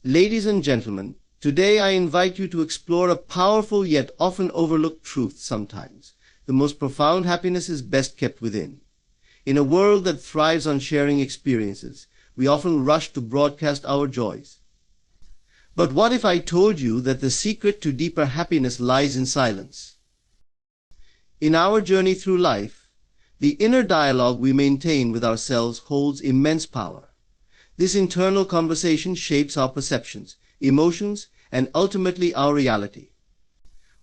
Ladies and gentlemen, today I invite you to explore a powerful yet often overlooked truth sometimes. The most profound happiness is best kept within. In a world that thrives on sharing experiences, we often rush to broadcast our joys. But what if I told you that the secret to deeper happiness lies in silence? In our journey through life, the inner dialogue we maintain with ourselves holds immense power. This internal conversation shapes our perceptions, emotions, and ultimately our reality.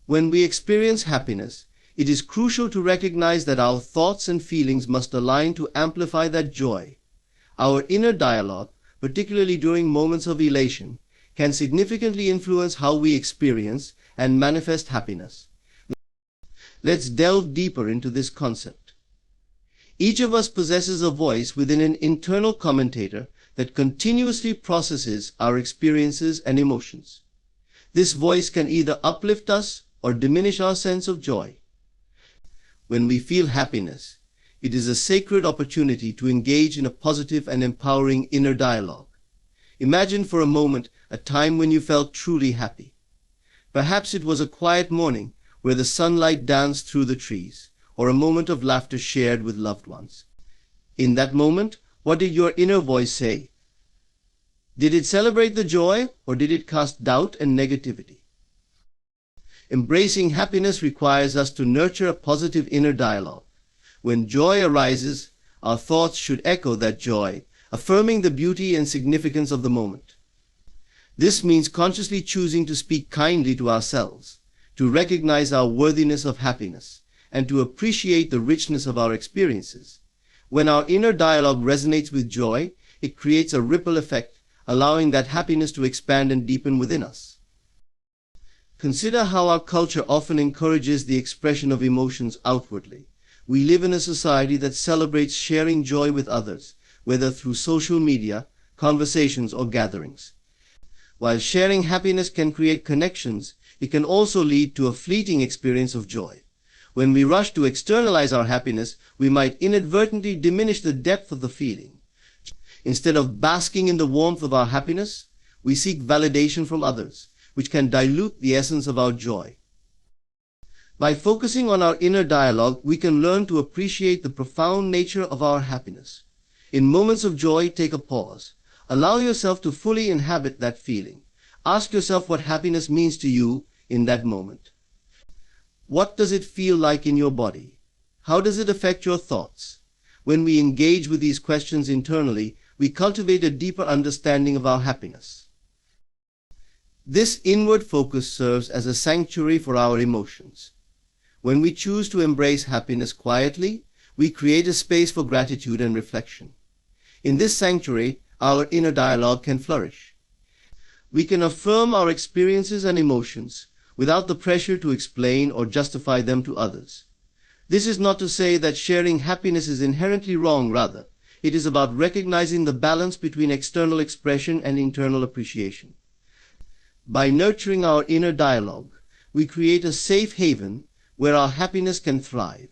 When we experience happiness, it is crucial to recognize that our thoughts and feelings must align to amplify that joy. Our inner dialogue, particularly during moments of elation, can significantly influence how we experience and manifest happiness. Let's delve deeper into this concept. Each of us possesses a voice within an internal commentator that continuously processes our experiences and emotions. This voice can either uplift us or diminish our sense of joy. When we feel happiness, it is a sacred opportunity to engage in a positive and empowering inner dialogue. Imagine for a moment a time when you felt truly happy. Perhaps it was a quiet morning where the sunlight danced through the trees, or a moment of laughter shared with loved ones. In that moment, what did your inner voice say? Did it celebrate the joy, or did it cast doubt and negativity? Embracing happiness requires us to nurture a positive inner dialogue. When joy arises, our thoughts should echo that joy, affirming the beauty and significance of the moment. This means consciously choosing to speak kindly to ourselves, to recognize our worthiness of happiness, and to appreciate the richness of our experiences. When our inner dialogue resonates with joy, it creates a ripple effect, allowing that happiness to expand and deepen within us. Consider how our culture often encourages the expression of emotions outwardly. We live in a society that celebrates sharing joy with others, whether through social media, conversations, or gatherings. While sharing happiness can create connections, it can also lead to a fleeting experience of joy. When we rush to externalize our happiness, we might inadvertently diminish the depth of the feeling. Instead of basking in the warmth of our happiness, we seek validation from others, which can dilute the essence of our joy. By focusing on our inner dialogue, we can learn to appreciate the profound nature of our happiness. In moments of joy, take a pause. Allow yourself to fully inhabit that feeling. Ask yourself what happiness means to you in that moment. What does it feel like in your body? How does it affect your thoughts? When we engage with these questions internally, we cultivate a deeper understanding of our happiness. This inward focus serves as a sanctuary for our emotions. When we choose to embrace happiness quietly, we create a space for gratitude and reflection. In this sanctuary, our inner dialogue can flourish. We can affirm our experiences and emotions without the pressure to explain or justify them to others. This is not to say that sharing happiness is inherently wrong, rather, it is about recognizing the balance between external expression and internal appreciation. By nurturing our inner dialogue, we create a safe haven where our happiness can thrive.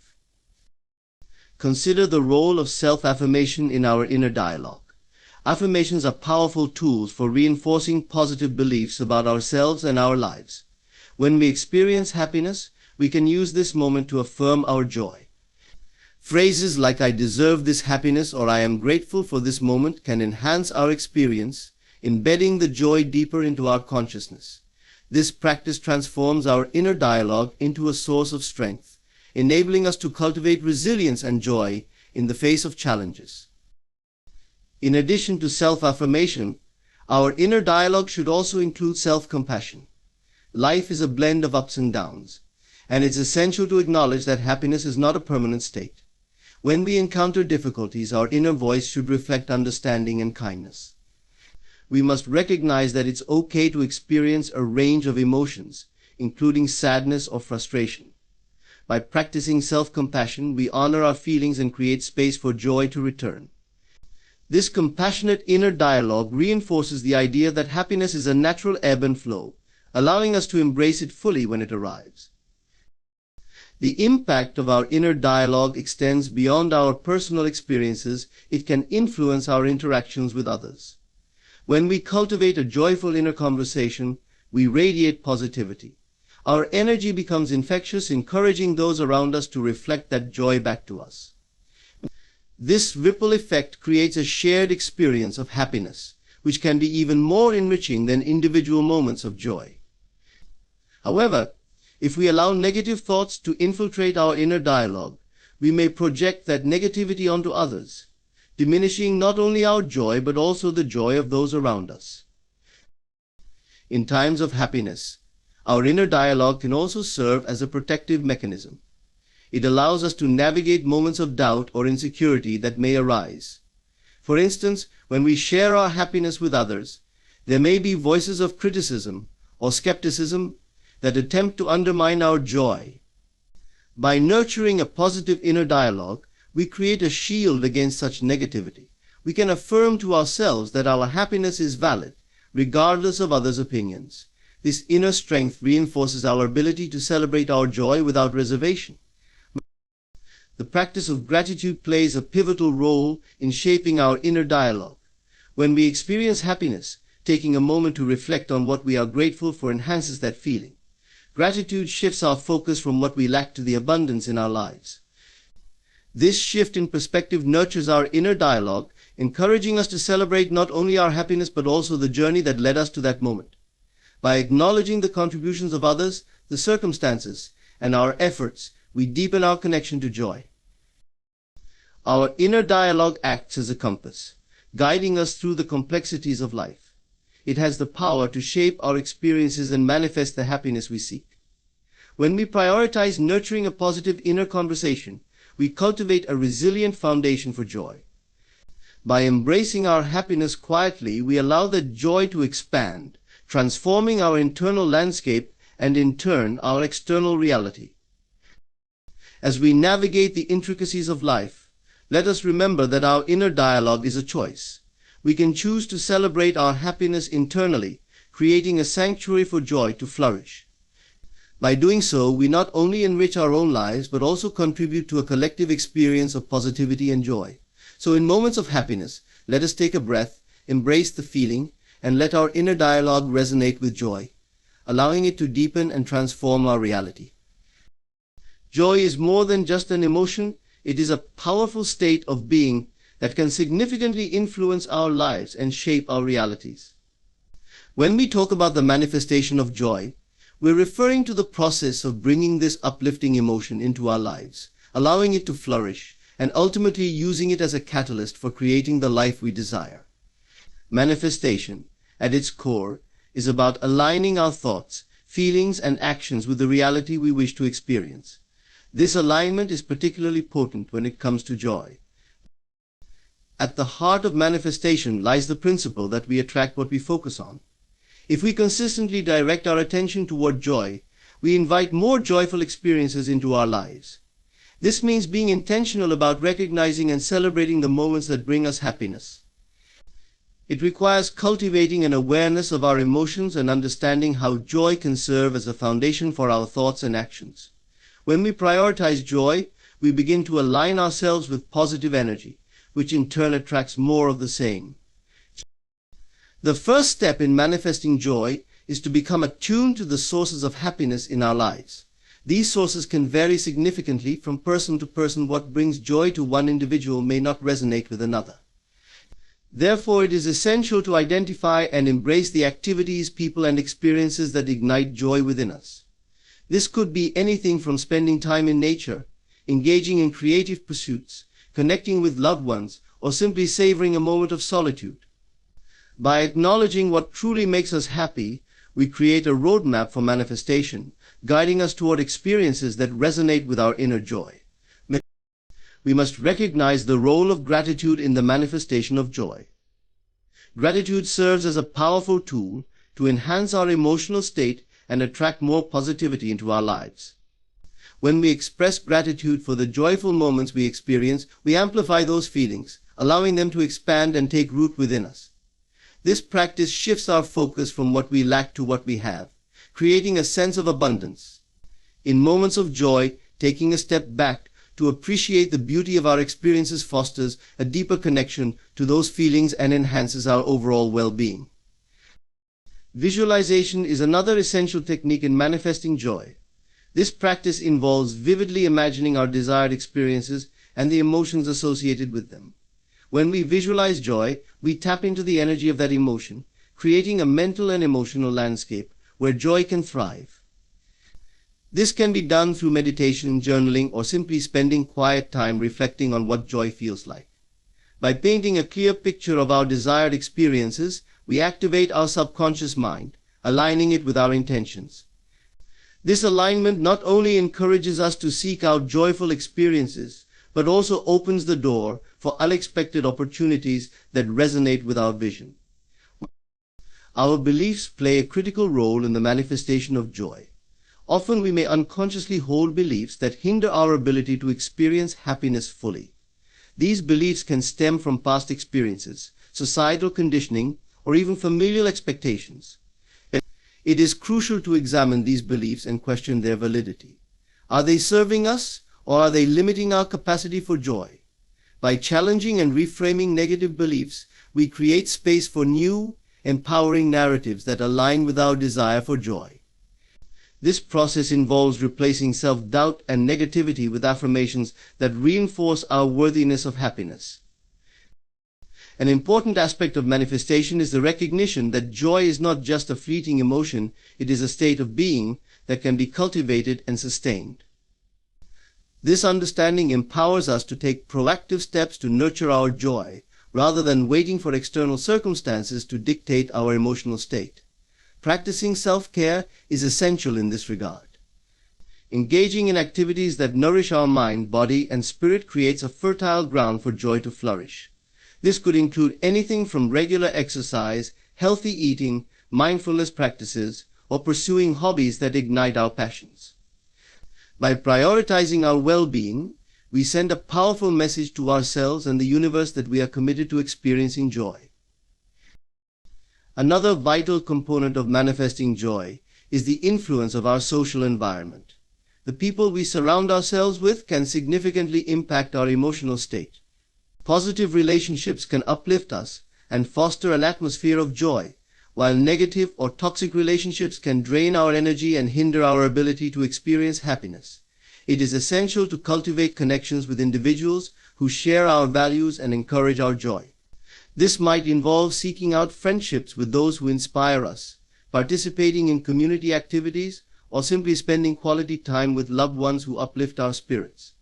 Consider the role of self-affirmation in our inner dialogue. Affirmations are powerful tools for reinforcing positive beliefs about ourselves and our lives. When we experience happiness, we can use this moment to affirm our joy. Phrases like "I deserve this happiness" or "I am grateful for this moment" can enhance our experience, embedding the joy deeper into our consciousness. This practice transforms our inner dialogue into a source of strength, enabling us to cultivate resilience and joy in the face of challenges. In addition to self-affirmation, our inner dialogue should also include self-compassion. Life is a blend of ups and downs, and it's essential to acknowledge that happiness is not a permanent state. When we encounter difficulties, our inner voice should reflect understanding and kindness. We must recognize that it's okay to experience a range of emotions, including sadness or frustration. By practicing self-compassion, we honor our feelings and create space for joy to return. This compassionate inner dialogue reinforces the idea that happiness is a natural ebb and flow, allowing us to embrace it fully when it arrives. The impact of our inner dialogue extends beyond our personal experiences. It can influence our interactions with others. When we cultivate a joyful inner conversation, we radiate positivity. Our energy becomes infectious, encouraging those around us to reflect that joy back to us. This ripple effect creates a shared experience of happiness, which can be even more enriching than individual moments of joy. However, if we allow negative thoughts to infiltrate our inner dialogue, we may project that negativity onto others, diminishing not only our joy but also the joy of those around us. In times of happiness, our inner dialogue can also serve as a protective mechanism. It allows us to navigate moments of doubt or insecurity that may arise. For instance, when we share our happiness with others, there may be voices of criticism or skepticism that attempt to undermine our joy. By nurturing a positive inner dialogue, we create a shield against such negativity. We can affirm to ourselves that our happiness is valid, regardless of others' opinions. This inner strength reinforces our ability to celebrate our joy without reservation. The practice of gratitude plays a pivotal role in shaping our inner dialogue. When we experience happiness, taking a moment to reflect on what we are grateful for enhances that feeling. Gratitude shifts our focus from what we lack to the abundance in our lives. This shift in perspective nurtures our inner dialogue, encouraging us to celebrate not only our happiness but also the journey that led us to that moment. By acknowledging the contributions of others, the circumstances, and our efforts, we deepen our connection to joy. Our inner dialogue acts as a compass, guiding us through the complexities of life. It has the power to shape our experiences and manifest the happiness we seek. When we prioritize nurturing a positive inner conversation, we cultivate a resilient foundation for joy. By embracing our happiness quietly, we allow that joy to expand, transforming our internal landscape and in turn our external reality. As we navigate the intricacies of life, let us remember that our inner dialogue is a choice. We can choose to celebrate our happiness internally, creating a sanctuary for joy to flourish. By doing so, we not only enrich our own lives, but also contribute to a collective experience of positivity and joy. So in moments of happiness, let us take a breath, embrace the feeling, and let our inner dialogue resonate with joy, allowing it to deepen and transform our reality. Joy is more than just an emotion. It is a powerful state of being that can significantly influence our lives and shape our realities. When we talk about the manifestation of joy, we're referring to the process of bringing this uplifting emotion into our lives, allowing it to flourish, and ultimately using it as a catalyst for creating the life we desire. Manifestation, at its core, is about aligning our thoughts, feelings, and actions with the reality we wish to experience. This alignment is particularly potent when it comes to joy. At the heart of manifestation lies the principle that we attract what we focus on. If we consistently direct our attention toward joy, we invite more joyful experiences into our lives. This means being intentional about recognizing and celebrating the moments that bring us happiness. It requires cultivating an awareness of our emotions and understanding how joy can serve as a foundation for our thoughts and actions. When we prioritize joy, we begin to align ourselves with positive energy, which in turn attracts more of the same. The first step in manifesting joy is to become attuned to the sources of happiness in our lives. These sources can vary significantly from person to person. What brings joy to one individual may not resonate with another. Therefore, it is essential to identify and embrace the activities, people, and experiences that ignite joy within us. This could be anything from spending time in nature, engaging in creative pursuits, connecting with loved ones, or simply savoring a moment of solitude. By acknowledging what truly makes us happy, we create a roadmap for manifestation, guiding us toward experiences that resonate with our inner joy. We must recognize the role of gratitude in the manifestation of joy. Gratitude serves as a powerful tool to enhance our emotional state and attract more positivity into our lives. When we express gratitude for the joyful moments we experience, we amplify those feelings, allowing them to expand and take root within us. This practice shifts our focus from what we lack to what we have, creating a sense of abundance. In moments of joy, taking a step back to appreciate the beauty of our experiences fosters a deeper connection to those feelings and enhances our overall well-being. Visualization is another essential technique in manifesting joy. This practice involves vividly imagining our desired experiences and the emotions associated with them. When we visualize joy, we tap into the energy of that emotion, creating a mental and emotional landscape where joy can thrive. This can be done through meditation, journaling, or simply spending quiet time reflecting on what joy feels like. By painting a clear picture of our desired experiences, we activate our subconscious mind, aligning it with our intentions. This alignment not only encourages us to seek out joyful experiences, but also opens the door for unexpected opportunities that resonate with our vision. Our beliefs play a critical role in the manifestation of joy. Often we may unconsciously hold beliefs that hinder our ability to experience happiness fully. These beliefs can stem from past experiences, societal conditioning, or even familial expectations. It is crucial to examine these beliefs and question their validity. Are they serving us, or are they limiting our capacity for joy? By challenging and reframing negative beliefs, we create space for new, empowering narratives that align with our desire for joy. This process involves replacing self-doubt and negativity with affirmations that reinforce our worthiness of happiness. An important aspect of manifestation is the recognition that joy is not just a fleeting emotion, it is a state of being that can be cultivated and sustained. This understanding empowers us to take proactive steps to nurture our joy, rather than waiting for external circumstances to dictate our emotional state. Practicing self-care is essential in this regard. Engaging in activities that nourish our mind, body, and spirit creates a fertile ground for joy to flourish. This could include anything from regular exercise, healthy eating, mindfulness practices, or pursuing hobbies that ignite our passions. By prioritizing our well-being, we send a powerful message to ourselves and the universe that we are committed to experiencing joy. Another vital component of manifesting joy is the influence of our social environment. The people we surround ourselves with can significantly impact our emotional state. Positive relationships can uplift us and foster an atmosphere of joy, while negative or toxic relationships can drain our energy and hinder our ability to experience happiness. It is essential to cultivate connections with individuals who share our values and encourage our joy. This might involve seeking out friendships with those who inspire us, participating in community activities, or simply spending quality time with loved ones who uplift our spirits.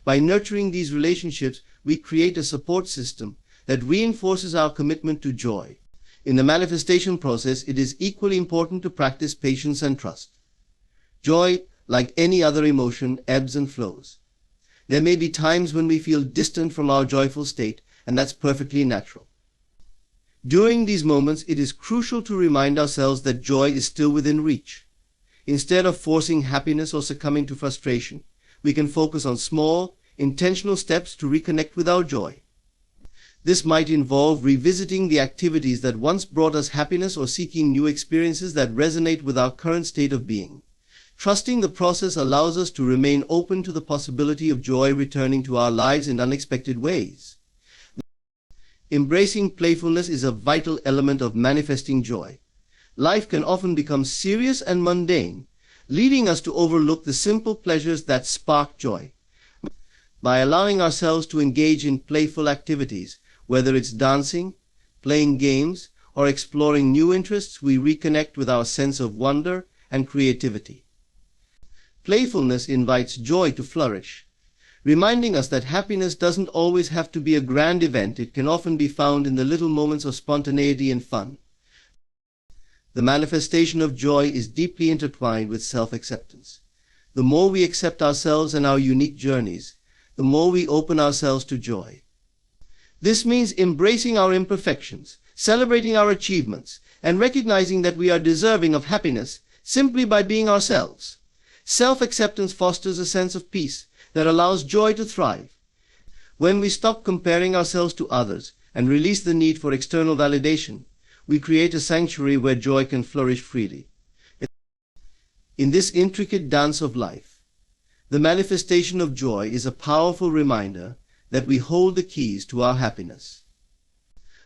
By nurturing these relationships, we create a support system that reinforces our commitment to joy. In the manifestation process, it is equally important to practice patience and trust. Joy, like any other emotion, ebbs and flows. There may be times when we feel distant from our joyful state, and that's perfectly natural. During these moments, it is crucial to remind ourselves that joy is still within reach. Instead of forcing happiness or succumbing to frustration, we can focus on small, intentional steps to reconnect with our joy. This might involve revisiting the activities that once brought us happiness or seeking new experiences that resonate with our current state of being. Trusting the process allows us to remain open to the possibility of joy returning to our lives in unexpected ways. Embracing playfulness is a vital element of manifesting joy. Life can often become serious and mundane, leading us to overlook the simple pleasures that spark joy. By allowing ourselves to engage in playful activities, whether it's dancing, playing games, or exploring new interests, we reconnect with our sense of wonder and creativity. Playfulness invites joy to flourish, reminding us that happiness doesn't always have to be a grand event. It can often be found in the little moments of spontaneity and fun. The manifestation of joy is deeply intertwined with self-acceptance. The more we accept ourselves and our unique journeys, the more we open ourselves to joy. This means embracing our imperfections, celebrating our achievements, and recognizing that we are deserving of happiness simply by being ourselves. Self-acceptance fosters a sense of peace that allows joy to thrive. When we stop comparing ourselves to others and release the need for external validation, we create a sanctuary where joy can flourish freely. In this intricate dance of life, The manifestation of joy is a powerful reminder that we hold the keys to our happiness.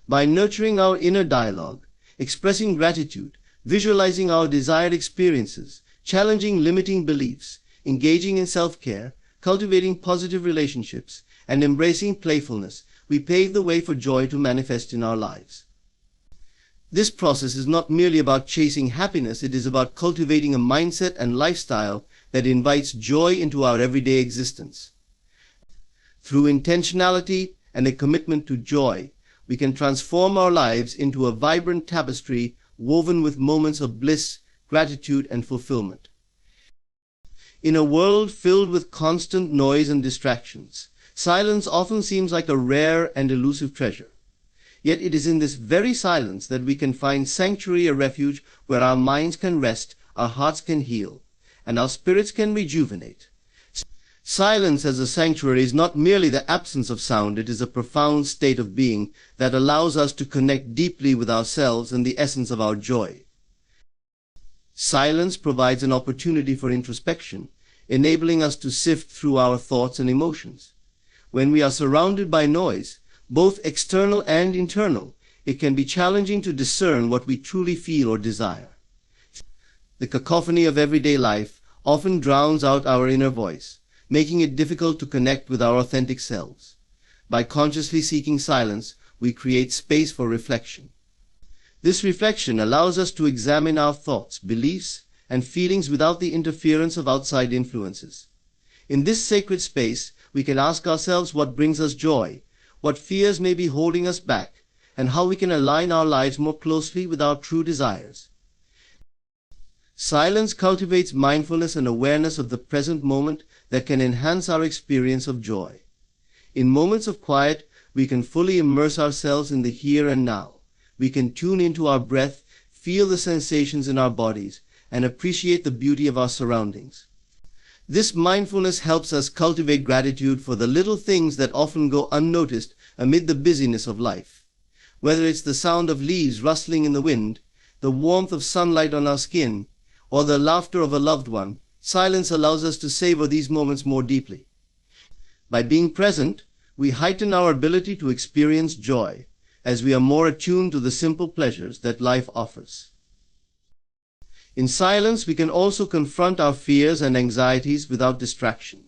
By nurturing our inner dialogue, expressing gratitude, visualizing our desired experiences, challenging limiting beliefs, engaging in self-care, cultivating positive relationships, and embracing playfulness, we pave the way for joy to manifest in our lives. This process is not merely about chasing happiness, it is about cultivating a mindset and lifestyle that invites joy into our everyday existence. Through intentionality and a commitment to joy, we can transform our lives into a vibrant tapestry woven with moments of bliss, gratitude, and fulfillment. In a world filled with constant noise and distractions, silence often seems like a rare and elusive treasure. Yet it is in this very silence that we can find sanctuary, a refuge where our minds can rest, our hearts can heal, and our spirits can rejuvenate. Silence as a sanctuary is not merely the absence of sound, it is a profound state of being that allows us to connect deeply with ourselves and the essence of our joy. Silence provides an opportunity for introspection, enabling us to sift through our thoughts and emotions. When we are surrounded by noise, both external and internal, it can be challenging to discern what we truly feel or desire. The cacophony of everyday life often drowns out our inner voice, making it difficult to connect with our authentic selves. By consciously seeking silence, we create space for reflection. This reflection allows us to examine our thoughts, beliefs, and feelings without the interference of outside influences. In this sacred space, we can ask ourselves what brings us joy, what fears may be holding us back, and how we can align our lives more closely with our true desires. Silence cultivates mindfulness and awareness of the present moment that can enhance our experience of joy. In moments of quiet, we can fully immerse ourselves in the here and now. We can tune into our breath, feel the sensations in our bodies, and appreciate the beauty of our surroundings. This mindfulness helps us cultivate gratitude for the little things that often go unnoticed amid the busyness of life. Whether it's the sound of leaves rustling in the wind, the warmth of sunlight on our skin, or the laughter of a loved one, silence allows us to savor these moments more deeply. By being present, we heighten our ability to experience joy, as we are more attuned to the simple pleasures that life offers. In silence, we can also confront our fears and anxieties without distraction.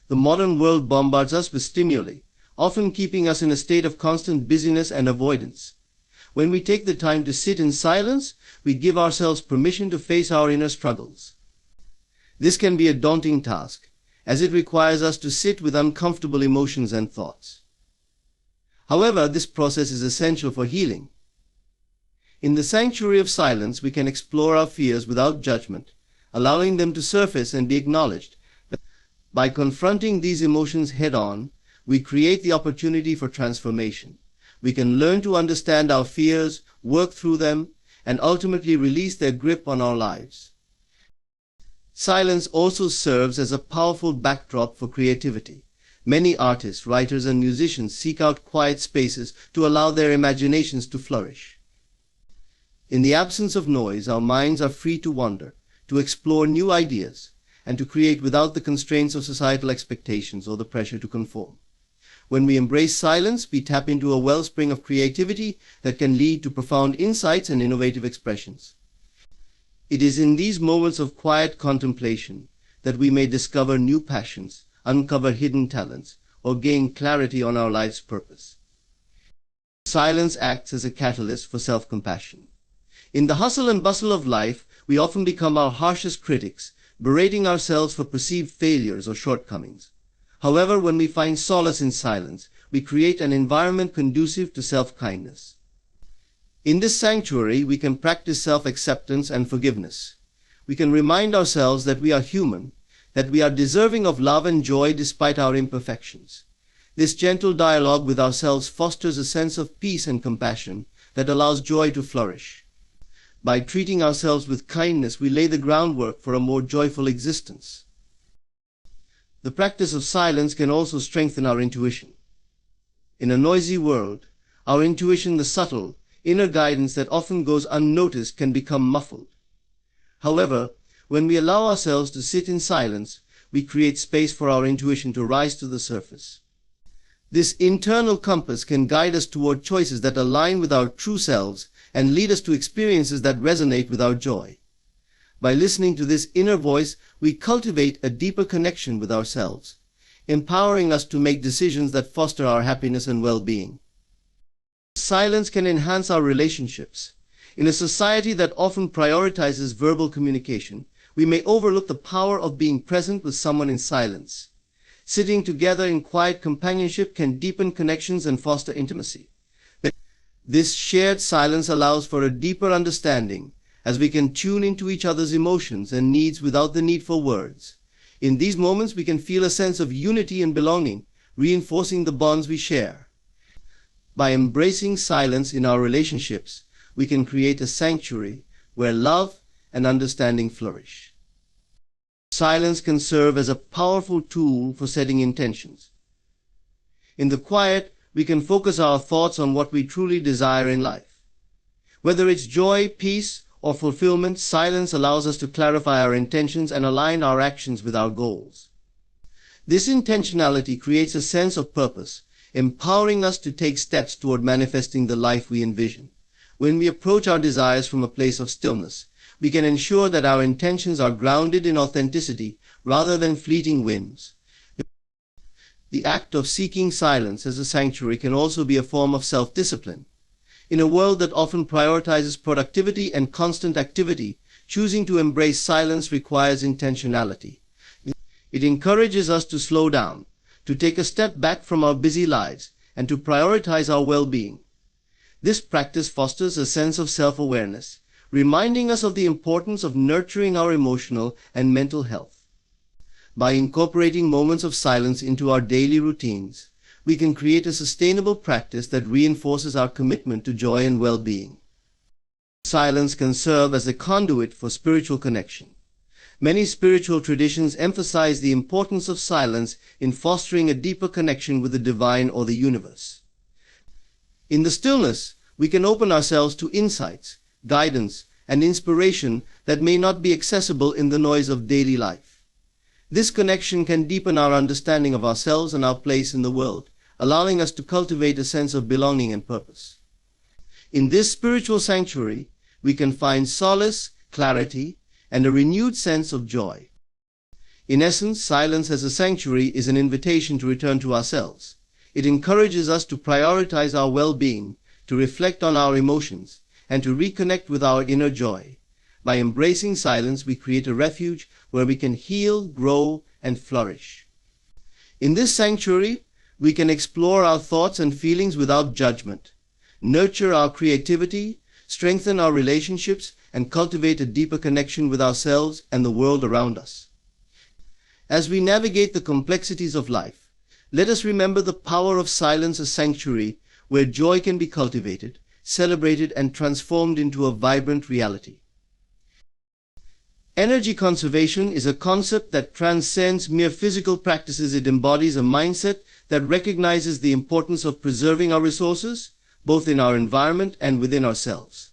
The modern world bombards us with stimuli, often keeping us in a state of constant busyness and avoidance. When we take the time to sit in silence, we give ourselves permission to face our inner struggles. This can be a daunting task, as it requires us to sit with uncomfortable emotions and thoughts. However, this process is essential for healing. In the sanctuary of silence, we can explore our fears without judgment, allowing them to surface and be acknowledged. By confronting these emotions head-on, we create the opportunity for transformation. We can learn to understand our fears, work through them, and ultimately release their grip on our lives. Silence also serves as a powerful backdrop for creativity. Many artists, writers, and musicians seek out quiet spaces to allow their imaginations to flourish. In the absence of noise, our minds are free to wander, to explore new ideas, and to create without the constraints of societal expectations or the pressure to conform. When we embrace silence, we tap into a wellspring of creativity that can lead to profound insights and innovative expressions. It is in these moments of quiet contemplation that we may discover new passions, uncover hidden talents, or gain clarity on our life's purpose. Silence acts as a catalyst for self-compassion. In the hustle and bustle of life, we often become our harshest critics, berating ourselves for perceived failures or shortcomings. However, when we find solace in silence, we create an environment conducive to self-kindness. In this sanctuary, we can practice self-acceptance and forgiveness. We can remind ourselves that we are human, that we are deserving of love and joy despite our imperfections. This gentle dialogue with ourselves fosters a sense of peace and compassion that allows joy to flourish. By treating ourselves with kindness, we lay the groundwork for a more joyful existence. The practice of silence can also strengthen our intuition. In a noisy world, our intuition, the subtle, inner guidance that often goes unnoticed, can become muffled. However, when we allow ourselves to sit in silence, we create space for our intuition to rise to the surface. This internal compass can guide us toward choices that align with our true selves and lead us to experiences that resonate with our joy. By listening to this inner voice, we cultivate a deeper connection with ourselves, empowering us to make decisions that foster our happiness and well-being. Silence can enhance our relationships. In a society that often prioritizes verbal communication, we may overlook the power of being present with someone in silence. Sitting together in quiet companionship can deepen connections and foster intimacy. This shared silence allows for a deeper understanding, as we can tune into each other's emotions and needs without the need for words. In these moments, we can feel a sense of unity and belonging, reinforcing the bonds we share. By embracing silence in our relationships, we can create a sanctuary where love and understanding flourish. Silence can serve as a powerful tool for setting intentions. In the quiet, we can focus our thoughts on what we truly desire in life. Whether it's joy, peace, or fulfillment, silence allows us to clarify our intentions and align our actions with our goals. This intentionality creates a sense of purpose, empowering us to take steps toward manifesting the life we envision. When we approach our desires from a place of stillness, we can ensure that our intentions are grounded in authenticity rather than fleeting whims. The act of seeking silence as a sanctuary can also be a form of self-discipline. In a world that often prioritizes productivity and constant activity, choosing to embrace silence requires intentionality. It encourages us to slow down, to take a step back from our busy lives, and to prioritize our well-being. This practice fosters a sense of self-awareness, reminding us of the importance of nurturing our emotional and mental health. By incorporating moments of silence into our daily routines, we can create a sustainable practice that reinforces our commitment to joy and well-being. Silence can serve as a conduit for spiritual connection. Many spiritual traditions emphasize the importance of silence in fostering a deeper connection with the divine or the universe. In the stillness, we can open ourselves to insights, guidance, and inspiration that may not be accessible in the noise of daily life. This connection can deepen our understanding of ourselves and our place in the world, allowing us to cultivate a sense of belonging and purpose. In this spiritual sanctuary, we can find solace, clarity, and a renewed sense of joy. In essence, silence as a sanctuary is an invitation to return to ourselves. It encourages us to prioritize our well-being, to reflect on our emotions, and to reconnect with our inner joy. By embracing silence, we create a refuge where we can heal, grow, and flourish. In this sanctuary, we can explore our thoughts and feelings without judgment, nurture our creativity, strengthen our relationships, and cultivate a deeper connection with ourselves and the world around us. As we navigate the complexities of life, let us remember the power of silence, a sanctuary where joy can be cultivated, celebrated, and transformed into a vibrant reality. Energy conservation is a concept that transcends mere physical practices. It embodies a mindset that recognizes the importance of preserving our resources, both in our environment and within ourselves.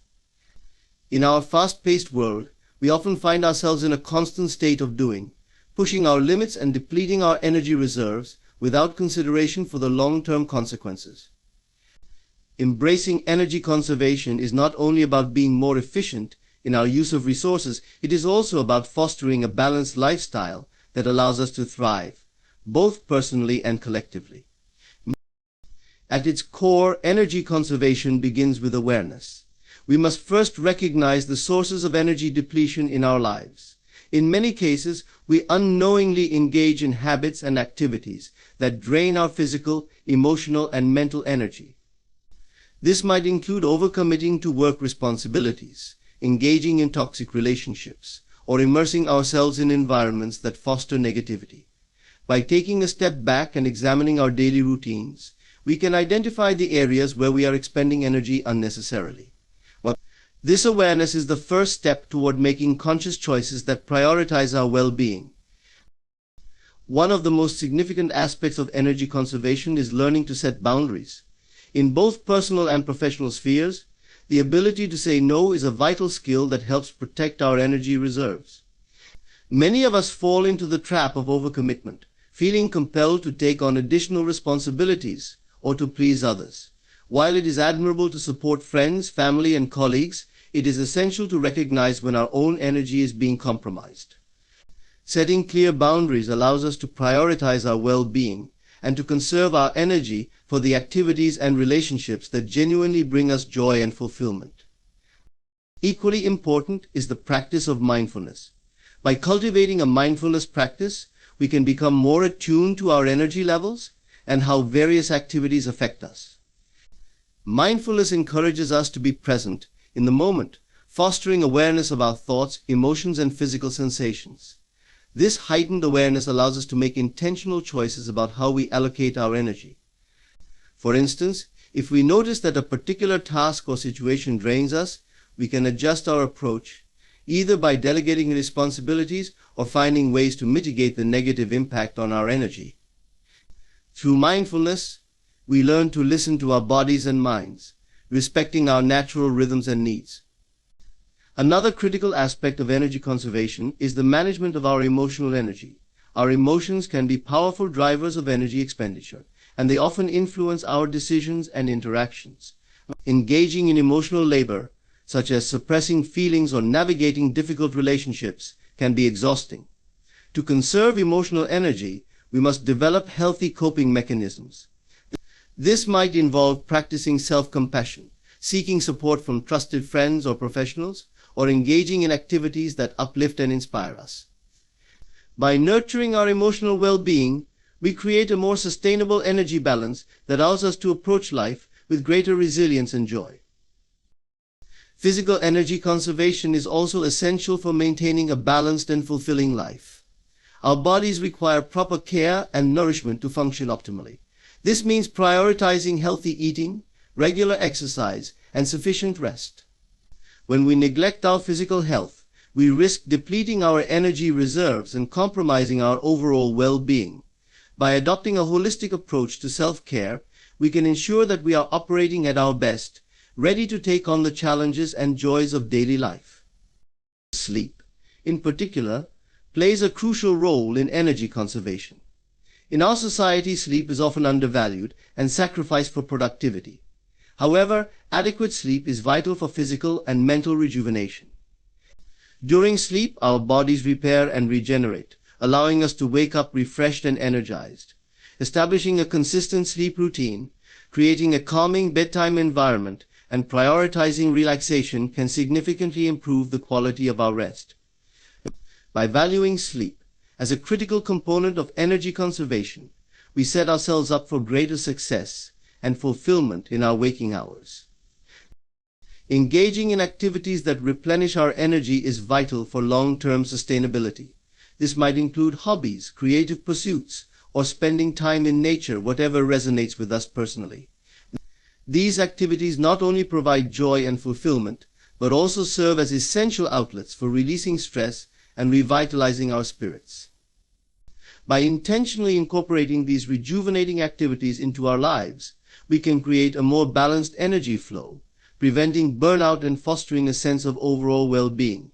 In our fast-paced world, we often find ourselves in a constant state of doing, pushing our limits and depleting our energy reserves without consideration for the long-term consequences. Embracing energy conservation is not only about being more efficient in our use of resources, it is also about fostering a balanced lifestyle that allows us to thrive, both personally and collectively. At its core, energy conservation begins with awareness. We must first recognize the sources of energy depletion in our lives. In many cases, we unknowingly engage in habits and activities that drain our physical, emotional, and mental energy. This might include overcommitting to work responsibilities, engaging in toxic relationships, or immersing ourselves in environments that foster negativity. By taking a step back and examining our daily routines, we can identify the areas where we are expending energy unnecessarily. This awareness is the first step toward making conscious choices that prioritize our well-being. One of the most significant aspects of energy conservation is learning to set boundaries. In both personal and professional spheres, the ability to say no is a vital skill that helps protect our energy reserves. Many of us fall into the trap of overcommitment, feeling compelled to take on additional responsibilities or to please others. While it is admirable to support friends, family, and colleagues, it is essential to recognize when our own energy is being compromised. Setting clear boundaries allows us to prioritize our well-being and to conserve our energy for the activities and relationships that genuinely bring us joy and fulfillment. Equally important is the practice of mindfulness. By cultivating a mindfulness practice, we can become more attuned to our energy levels and how various activities affect us. Mindfulness encourages us to be present in the moment, fostering awareness of our thoughts, emotions, and physical sensations. This heightened awareness allows us to make intentional choices about how we allocate our energy. For instance, if we notice that a particular task or situation drains us, we can adjust our approach, either by delegating responsibilities or finding ways to mitigate the negative impact on our energy. Through mindfulness, we learn to listen to our bodies and minds, respecting our natural rhythms and needs. Another critical aspect of energy conservation is the management of our emotional energy. Our emotions can be powerful drivers of energy expenditure, and they often influence our decisions and interactions. Engaging in emotional labor, such as suppressing feelings or navigating difficult relationships, can be exhausting. To conserve emotional energy, we must develop healthy coping mechanisms. This might involve practicing self-compassion, seeking support from trusted friends or professionals, or engaging in activities that uplift and inspire us. By nurturing our emotional well-being, we create a more sustainable energy balance that allows us to approach life with greater resilience and joy. Physical energy conservation is also essential for maintaining a balanced and fulfilling life. Our bodies require proper care and nourishment to function optimally. This means prioritizing healthy eating, regular exercise, and sufficient rest. When we neglect our physical health, we risk depleting our energy reserves and compromising our overall well-being. By adopting a holistic approach to self-care, we can ensure that we are operating at our best, ready to take on the challenges and joys of daily life. Sleep, in particular, plays a crucial role in energy conservation. In our society, sleep is often undervalued and sacrificed for productivity. However, adequate sleep is vital for physical and mental rejuvenation. During sleep, our bodies repair and regenerate, allowing us to wake up refreshed and energized. Establishing a consistent sleep routine, creating a calming bedtime environment, and prioritizing relaxation can significantly improve the quality of our rest. By valuing sleep as a critical component of energy conservation, we set ourselves up for greater success and fulfillment in our waking hours. Engaging in activities that replenish our energy is vital for long-term sustainability. This might include hobbies, creative pursuits, or spending time in nature, whatever resonates with us personally. These activities not only provide joy and fulfillment, but also serve as essential outlets for releasing stress and revitalizing our spirits. By intentionally incorporating these rejuvenating activities into our lives, we can create a more balanced energy flow, preventing burnout and fostering a sense of overall well-being.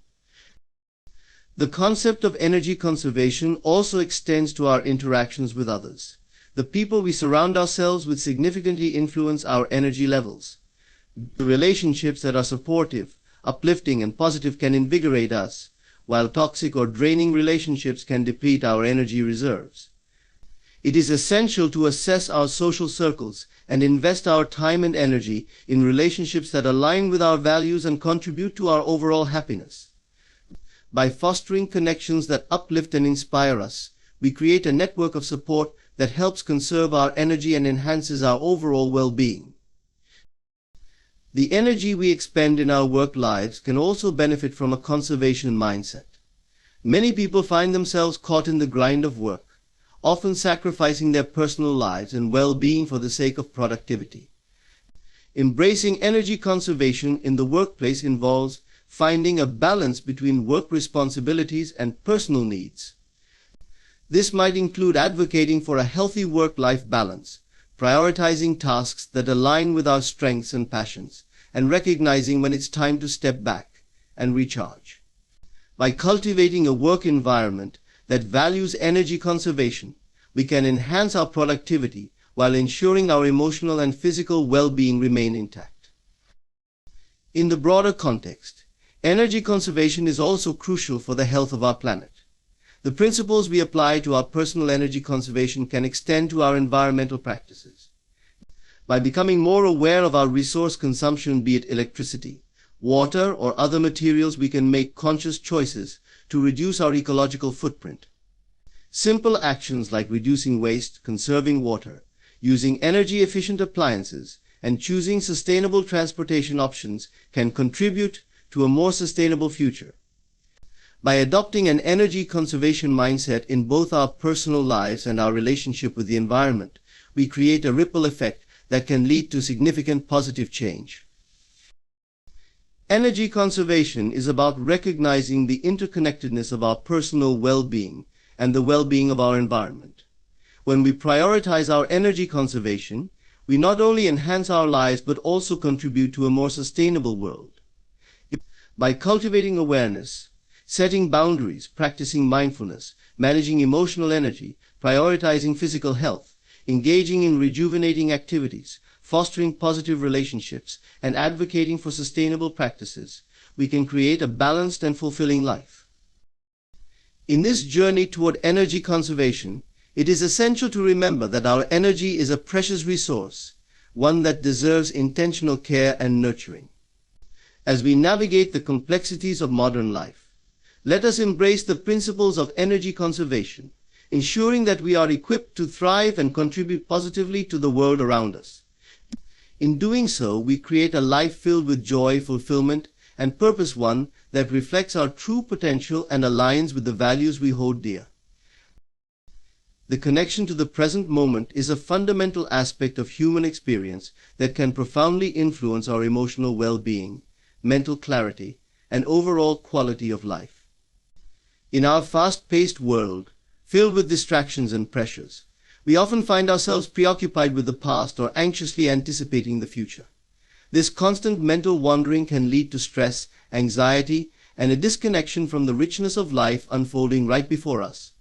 The concept of energy conservation also extends to our interactions with others. The people we surround ourselves with significantly influence our energy levels. The relationships that are supportive, uplifting, and positive can invigorate us, while toxic or draining relationships can deplete our energy reserves. It is essential to assess our social circles and invest our time and energy in relationships that align with our values and contribute to our overall happiness. By fostering connections that uplift and inspire us, we create a network of support that helps conserve our energy and enhances our overall well-being. The energy we expend in our work lives can also benefit from a conservation mindset. Many people find themselves caught in the grind of work, often sacrificing their personal lives and well-being for the sake of productivity. Embracing energy conservation in the workplace involves finding a balance between work responsibilities and personal needs. This might include advocating for a healthy work-life balance, prioritizing tasks that align with our strengths and passions, and recognizing when it's time to step back and recharge. By cultivating a work environment that values energy conservation, we can enhance our productivity while ensuring our emotional and physical well-being remain intact. In the broader context, energy conservation is also crucial for the health of our planet. The principles we apply to our personal energy conservation can extend to our environmental practices. By becoming more aware of our resource consumption, be it electricity, water, or other materials, we can make conscious choices to reduce our ecological footprint. Simple actions like reducing waste, conserving water, using energy-efficient appliances, and choosing sustainable transportation options can contribute to a more sustainable future. By adopting an energy conservation mindset in both our personal lives and our relationship with the environment, we create a ripple effect that can lead to significant positive change. Energy conservation is about recognizing the interconnectedness of our personal well-being and the well-being of our environment. When we prioritize our energy conservation, we not only enhance our lives but also contribute to a more sustainable world. By cultivating awareness, setting boundaries, practicing mindfulness, managing emotional energy, prioritizing physical health, engaging in rejuvenating activities, fostering positive relationships, and advocating for sustainable practices, we can create a balanced and fulfilling life. In this journey toward energy conservation, it is essential to remember that our energy is a precious resource, one that deserves intentional care and nurturing. As we navigate the complexities of modern life, let us embrace the principles of energy conservation, ensuring that we are equipped to thrive and contribute positively to the world around us. In doing so, we create a life filled with joy, fulfillment, and purpose, one that reflects our true potential and aligns with the values we hold dear. The connection to the present moment is a fundamental aspect of human experience that can profoundly influence our emotional well-being, mental clarity, and overall quality of life. In our fast-paced world, filled with distractions and pressures, we often find ourselves preoccupied with the past or anxiously anticipating the future. This constant mental wandering can lead to stress, anxiety, and a disconnection from the richness of life unfolding right before us.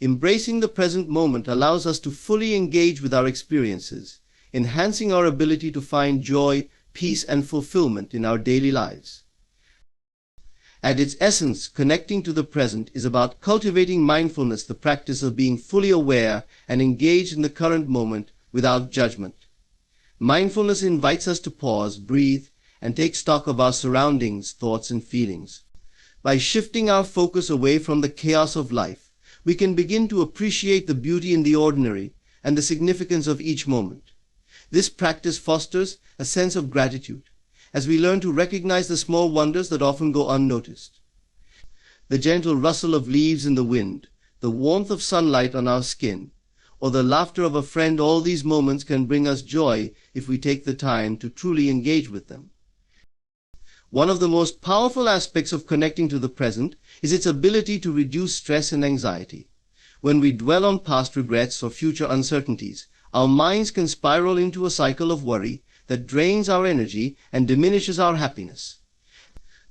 Embracing the present moment allows us to fully engage with our experiences, enhancing our ability to find joy, peace, and fulfillment in our daily lives. At its essence, connecting to the present is about cultivating mindfulness, the practice of being fully aware and engaged in the current moment without judgment. Mindfulness invites us to pause, breathe, and take stock of our surroundings, thoughts, and feelings. By shifting our focus away from the chaos of life, we can begin to appreciate the beauty in the ordinary and the significance of each moment. This practice fosters a sense of gratitude, as we learn to recognize the small wonders that often go unnoticed. The gentle rustle of leaves in the wind, the warmth of sunlight on our skin, or the laughter of a friend, all these moments can bring us joy if we take the time to truly engage with them. One of the most powerful aspects of connecting to the present is its ability to reduce stress and anxiety. When we dwell on past regrets or future uncertainties, our minds can spiral into a cycle of worry that drains our energy and diminishes our happiness.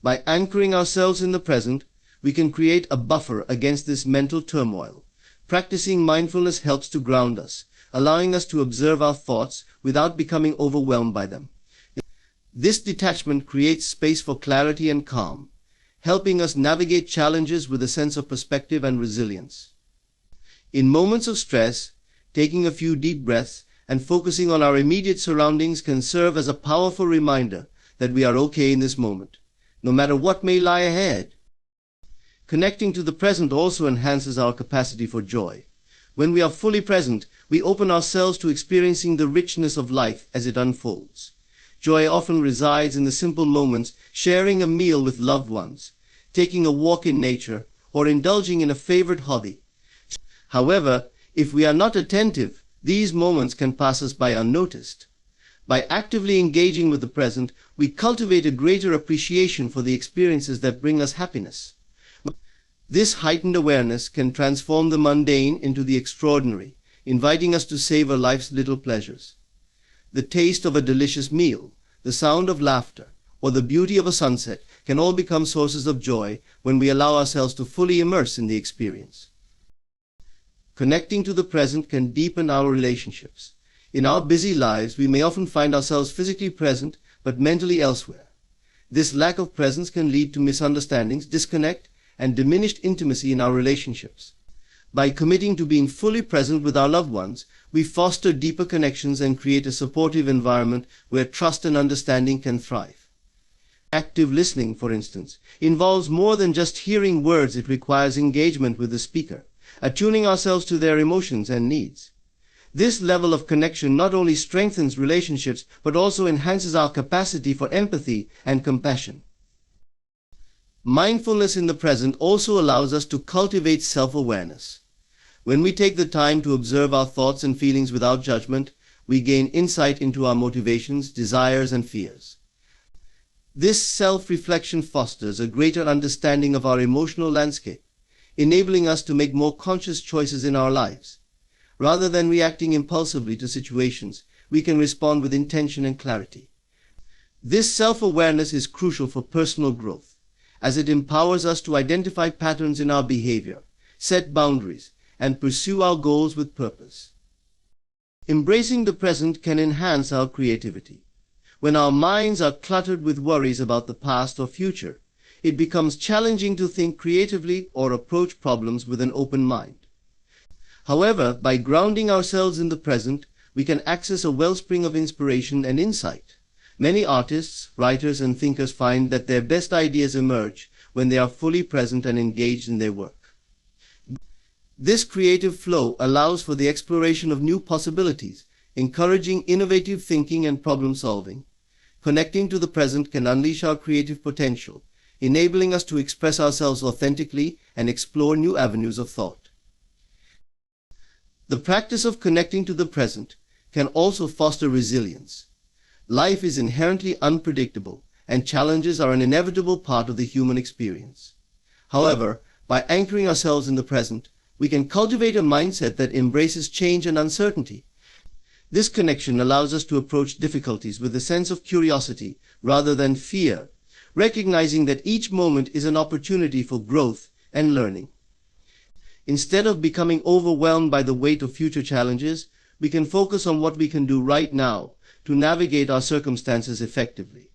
By anchoring ourselves in the present, we can create a buffer against this mental turmoil. Practicing mindfulness helps to ground us, allowing us to observe our thoughts without becoming overwhelmed by them. This detachment creates space for clarity and calm, helping us navigate challenges with a sense of perspective and resilience. In moments of stress, taking a few deep breaths and focusing on our immediate surroundings can serve as a powerful reminder that we are okay in this moment, no matter what may lie ahead. Connecting to the present also enhances our capacity for joy. When we are fully present, we open ourselves to experiencing the richness of life as it unfolds. Joy often resides in the simple moments, sharing a meal with loved ones, taking a walk in nature, or indulging in a favorite hobby. However, if we are not attentive, these moments can pass us by unnoticed. By actively engaging with the present, we cultivate a greater appreciation for the experiences that bring us happiness. This heightened awareness can transform the mundane into the extraordinary, inviting us to savor life's little pleasures. The taste of a delicious meal, the sound of laughter, or the beauty of a sunset can all become sources of joy when we allow ourselves to fully immerse in the experience. Connecting to the present can deepen our relationships. In our busy lives, we may often find ourselves physically present but mentally elsewhere. This lack of presence can lead to misunderstandings, disconnect, and diminished intimacy in our relationships. By committing to being fully present with our loved ones, we foster deeper connections and create a supportive environment where trust and understanding can thrive. Active listening, for instance, involves more than just hearing words. It requires engagement with the speaker, attuning ourselves to their emotions and needs. This level of connection not only strengthens relationships but also enhances our capacity for empathy and compassion. Mindfulness in the present also allows us to cultivate self-awareness. When we take the time to observe our thoughts and feelings without judgment, we gain insight into our motivations, desires, and fears. This self-reflection fosters a greater understanding of our emotional landscape, enabling us to make more conscious choices in our lives. Rather than reacting impulsively to situations, we can respond with intention and clarity. This self-awareness is crucial for personal growth, as it empowers us to identify patterns in our behavior, set boundaries, and pursue our goals with purpose. Embracing the present can enhance our creativity. When our minds are cluttered with worries about the past or future, it becomes challenging to think creatively or approach problems with an open mind. However, by grounding ourselves in the present, we can access a wellspring of inspiration and insight. Many artists, writers, and thinkers find that their best ideas emerge when they are fully present and engaged in their work. This creative flow allows for the exploration of new possibilities, encouraging innovative thinking and problem solving. Connecting to the present can unleash our creative potential, enabling us to express ourselves authentically and explore new avenues of thought. The practice of connecting to the present can also foster resilience. Life is inherently unpredictable, and challenges are an inevitable part of the human experience. However, by anchoring ourselves in the present, we can cultivate a mindset that embraces change and uncertainty. This connection allows us to approach difficulties with a sense of curiosity rather than fear, recognizing that each moment is an opportunity for growth and learning. Instead of becoming overwhelmed by the weight of future challenges, we can focus on what we can do right now to navigate our circumstances effectively.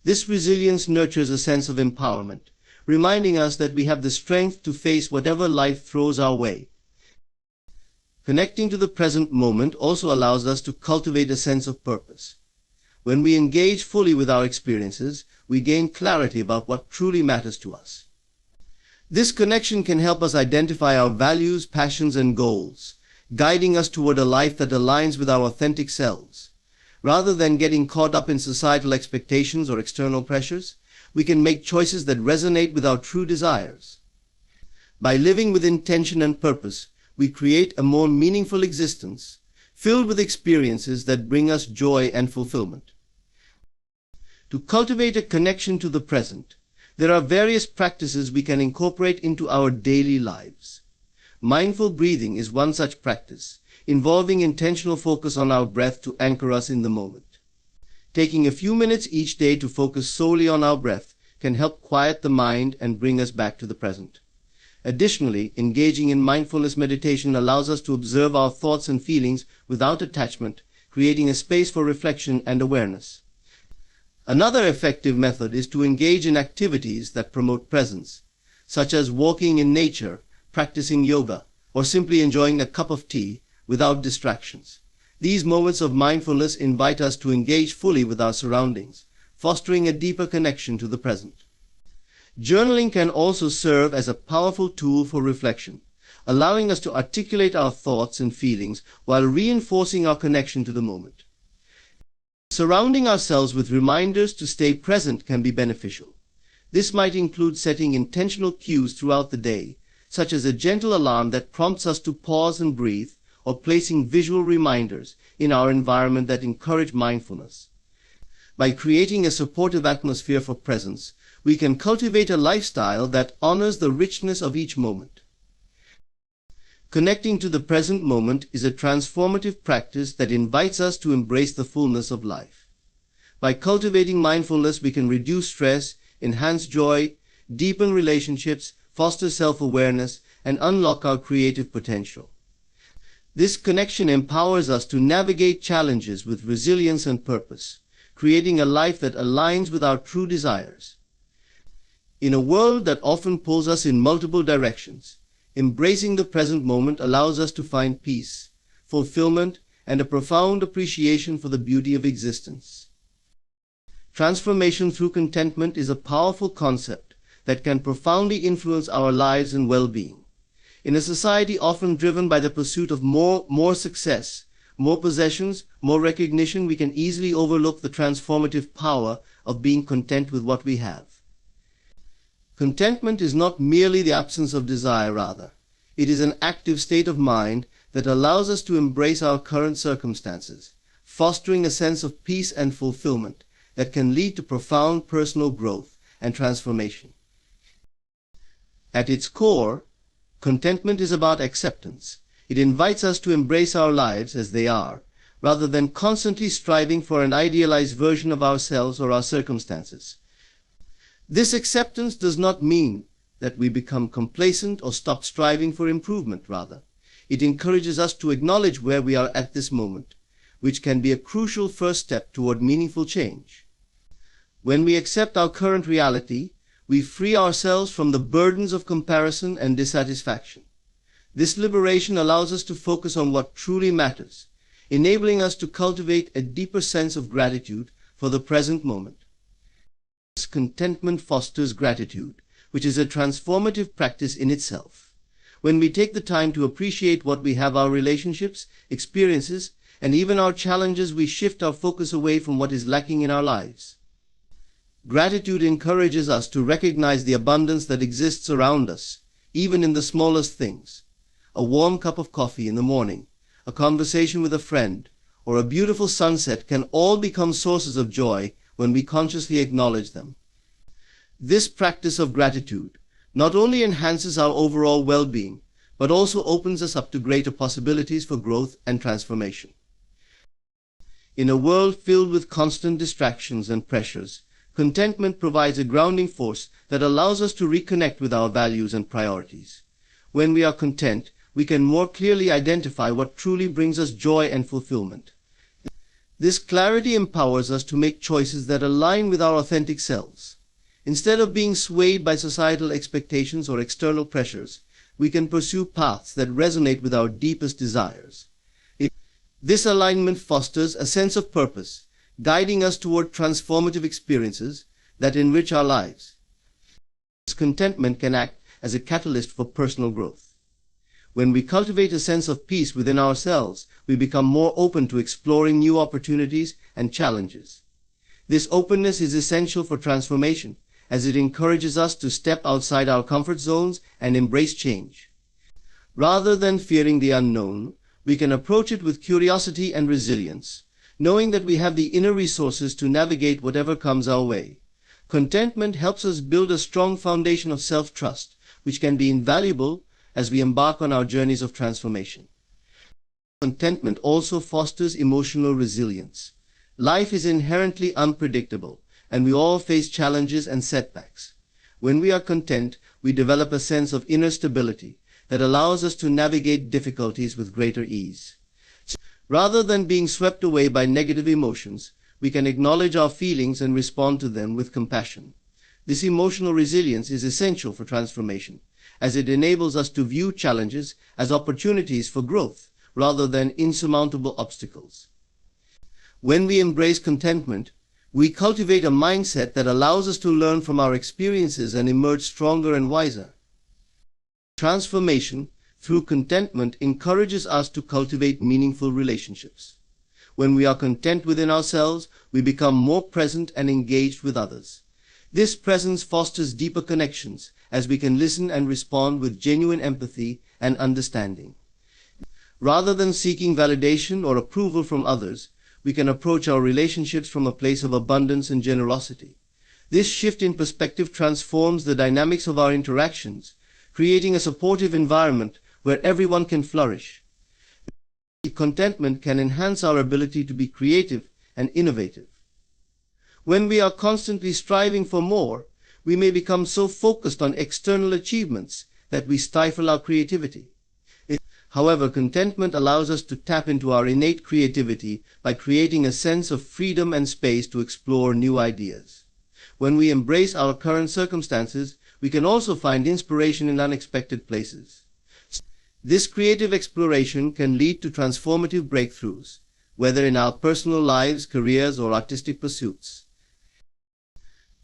This resilience nurtures a sense of empowerment, reminding us that we have the strength to face whatever life throws our way. Connecting to the present moment also allows us to cultivate a sense of purpose. When we engage fully with our experiences, we gain clarity about what truly matters to us. This connection can help us identify our values, passions, and goals, guiding us toward a life that aligns with our authentic selves. Rather than getting caught up in societal expectations or external pressures, we can make choices that resonate with our true desires. By living with intention and purpose, we create a more meaningful existence, filled with experiences that bring us joy and fulfillment. To cultivate a connection to the present, there are various practices we can incorporate into our daily lives. Mindful breathing is one such practice, involving intentional focus on our breath to anchor us in the moment. Taking a few minutes each day to focus solely on our breath can help quiet the mind and bring us back to the present. Additionally, engaging in mindfulness meditation allows us to observe our thoughts and feelings without attachment, creating a space for reflection and awareness. Another effective method is to engage in activities that promote presence, such as walking in nature, practicing yoga, or simply enjoying a cup of tea without distractions. These moments of mindfulness invite us to engage fully with our surroundings, fostering a deeper connection to the present. Journaling can also serve as a powerful tool for reflection, allowing us to articulate our thoughts and feelings while reinforcing our connection to the moment. Surrounding ourselves with reminders to stay present can be beneficial. This might include setting intentional cues throughout the day, such as a gentle alarm that prompts us to pause and breathe, or placing visual reminders in our environment that encourage mindfulness. By creating a supportive atmosphere for presence, we can cultivate a lifestyle that honors the richness of each moment. Connecting to the present moment is a transformative practice that invites us to embrace the fullness of life. By cultivating mindfulness, we can reduce stress, enhance joy, deepen relationships, foster self-awareness, and unlock our creative potential. This connection empowers us to navigate challenges with resilience and purpose, creating a life that aligns with our true desires. In a world that often pulls us in multiple directions, embracing the present moment allows us to find peace, fulfillment, and a profound appreciation for the beauty of existence. Transformation through contentment is a powerful concept that can profoundly influence our lives and well-being. In a society often driven by the pursuit of more success, more possessions, more recognition, we can easily overlook the transformative power of being content with what we have. Contentment is not merely the absence of desire, rather. It is an active state of mind that allows us to embrace our current circumstances, fostering a sense of peace and fulfillment that can lead to profound personal growth and transformation. At its core, contentment is about acceptance. It invites us to embrace our lives as they are, rather than constantly striving for an idealized version of ourselves or our circumstances. This acceptance does not mean that we become complacent or stop striving for improvement. Rather, it encourages us to acknowledge where we are at this moment, which can be a crucial first step toward meaningful change. When we accept our current reality, we free ourselves from the burdens of comparison and dissatisfaction. This liberation allows us to focus on what truly matters, enabling us to cultivate a deeper sense of gratitude for the present moment. Contentment fosters gratitude, which is a transformative practice in itself. When we take the time to appreciate what we have, our relationships, experiences, and even our challenges, we shift our focus away from what is lacking in our lives. Gratitude encourages us to recognize the abundance that exists around us, even in the smallest things. A warm cup of coffee in the morning, a conversation with a friend, or a beautiful sunset can all become sources of joy when we consciously acknowledge them. This practice of gratitude not only enhances our overall well-being, but also opens us up to greater possibilities for growth and transformation. In a world filled with constant distractions and pressures, contentment provides a grounding force that allows us to reconnect with our values and priorities. When we are content, we can more clearly identify what truly brings us joy and fulfillment. This clarity empowers us to make choices that align with our authentic selves. Instead of being swayed by societal expectations or external pressures, we can pursue paths that resonate with our deepest desires. This alignment fosters a sense of purpose, guiding us toward transformative experiences that enrich our lives. This contentment can act as a catalyst for personal growth. When we cultivate a sense of peace within ourselves, we become more open to exploring new opportunities and challenges. This openness is essential for transformation, as it encourages us to step outside our comfort zones and embrace change. Rather than fearing the unknown, we can approach it with curiosity and resilience, knowing that we have the inner resources to navigate whatever comes our way. Contentment helps us build a strong foundation of self-trust, which can be invaluable as we embark on our journeys of transformation. Contentment also fosters emotional resilience. Life is inherently unpredictable, and we all face challenges and setbacks. When we are content, we develop a sense of inner stability that allows us to navigate difficulties with greater ease. Rather than being swept away by negative emotions, we can acknowledge our feelings and respond to them with compassion. This emotional resilience is essential for transformation, as it enables us to view challenges as opportunities for growth rather than insurmountable obstacles. When we embrace contentment, we cultivate a mindset that allows us to learn from our experiences and emerge stronger and wiser. Transformation through contentment encourages us to cultivate meaningful relationships. When we are content within ourselves, we become more present and engaged with others. This presence fosters deeper connections, as we can listen and respond with genuine empathy and understanding. Rather than seeking validation or approval from others, we can approach our relationships from a place of abundance and generosity. This shift in perspective transforms the dynamics of our interactions, creating a supportive environment where everyone can flourish. Contentment can enhance our ability to be creative and innovative. When we are constantly striving for more, we may become so focused on external achievements that we stifle our creativity. However, contentment allows us to tap into our innate creativity by creating a sense of freedom and space to explore new ideas. When we embrace our current circumstances, we can also find inspiration in unexpected places. This creative exploration can lead to transformative breakthroughs, whether in our personal lives, careers, or artistic pursuits.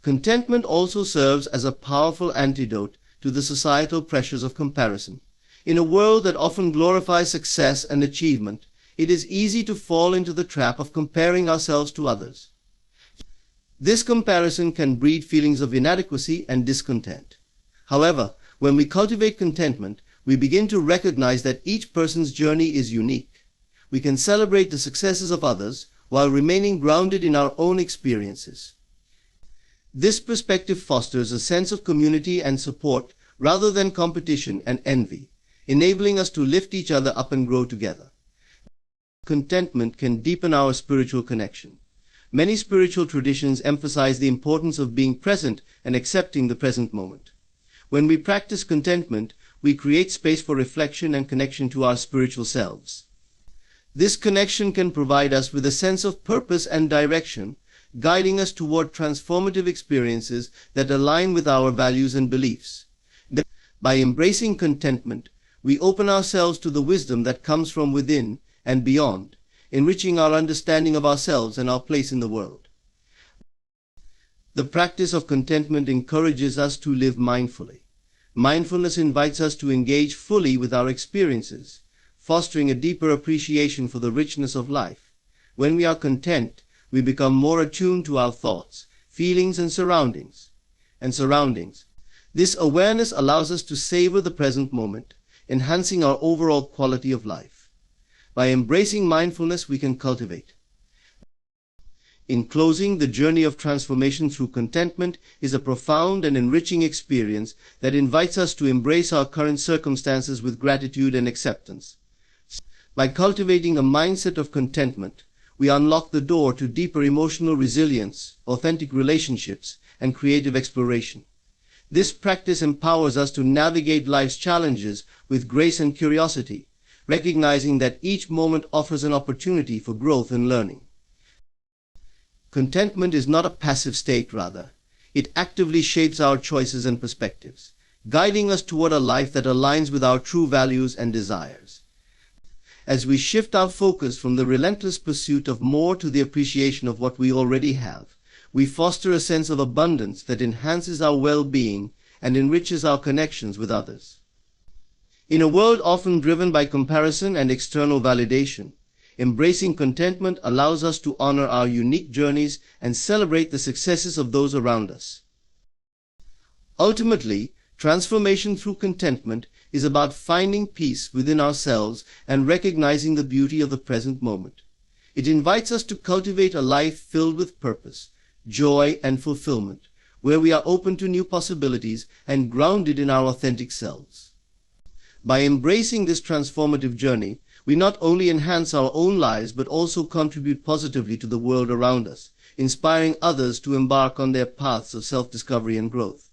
Contentment also serves as a powerful antidote to the societal pressures of comparison. In a world that often glorifies success and achievement, it is easy to fall into the trap of comparing ourselves to others. This comparison can breed feelings of inadequacy and discontent. However, when we cultivate contentment, we begin to recognize that each person's journey is unique. We can celebrate the successes of others while remaining grounded in our own experiences. This perspective fosters a sense of community and support rather than competition and envy, enabling us to lift each other up and grow together. Contentment can deepen our spiritual connection. Many spiritual traditions emphasize the importance of being present and accepting the present moment. When we practice contentment, we create space for reflection and connection to our spiritual selves. This connection can provide us with a sense of purpose and direction, guiding us toward transformative experiences that align with our values and beliefs. By embracing contentment, we open ourselves to the wisdom that comes from within and beyond, enriching our understanding of ourselves and our place in the world. The practice of contentment encourages us to live mindfully. Mindfulness invites us to engage fully with our experiences, fostering a deeper appreciation for the richness of life. When we are content, we become more attuned to our thoughts, feelings, and surroundings. This awareness allows us to savor the present moment, enhancing our overall quality of life. By embracing mindfulness, we can cultivate. In closing, the journey of transformation through contentment is a profound and enriching experience that invites us to embrace our current circumstances with gratitude and acceptance. By cultivating a mindset of contentment, we unlock the door to deeper emotional resilience, authentic relationships, and creative exploration. This practice empowers us to navigate life's challenges with grace and curiosity, recognizing that each moment offers an opportunity for growth and learning. Contentment is not a passive state, rather. It actively shapes our choices and perspectives, guiding us toward a life that aligns with our true values and desires. As we shift our focus from the relentless pursuit of more to the appreciation of what we already have, we foster a sense of abundance that enhances our well-being and enriches our connections with others. In a world often driven by comparison and external validation, embracing contentment allows us to honor our unique journeys and celebrate the successes of those around us. Ultimately, transformation through contentment is about finding peace within ourselves and recognizing the beauty of the present moment. It invites us to cultivate a life filled with purpose, joy, and fulfillment, where we are open to new possibilities and grounded in our authentic selves. By embracing this transformative journey, we not only enhance our own lives but also contribute positively to the world around us, inspiring others to embark on their paths of self-discovery and growth.